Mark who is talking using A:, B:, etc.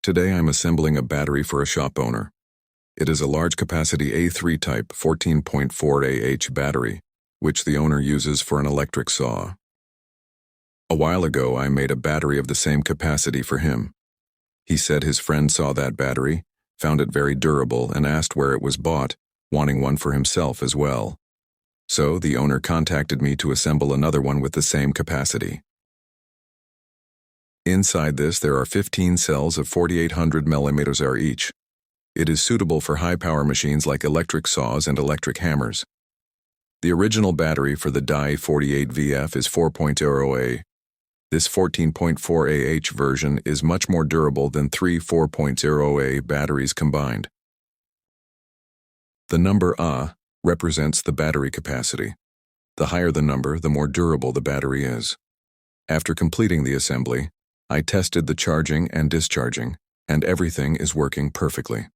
A: Today I'm assembling a battery for a shop owner. It is a large capacity A3 type 14.4 Ah battery, which the owner uses for an electric saw. A while ago I made a battery of the same capacity for him. He said his friend saw that battery, found it very durable, and asked where it was bought, wanting one for himself as well. So the owner contacted me to assemble another one with the same capacity. Inside this there are 15 cells of 4800 mm each. It is suitable for high-power machines like electric saws and electric hammers. The original battery for the Die 48VF is 4.0 Ah. This 14.4 Ah version is much more durable than three 4.0 Ah batteries combined. The number Ah represents the battery capacity. The higher the number, the more durable the battery is. After completing the assembly, I tested the charging and discharging, and everything is working perfectly.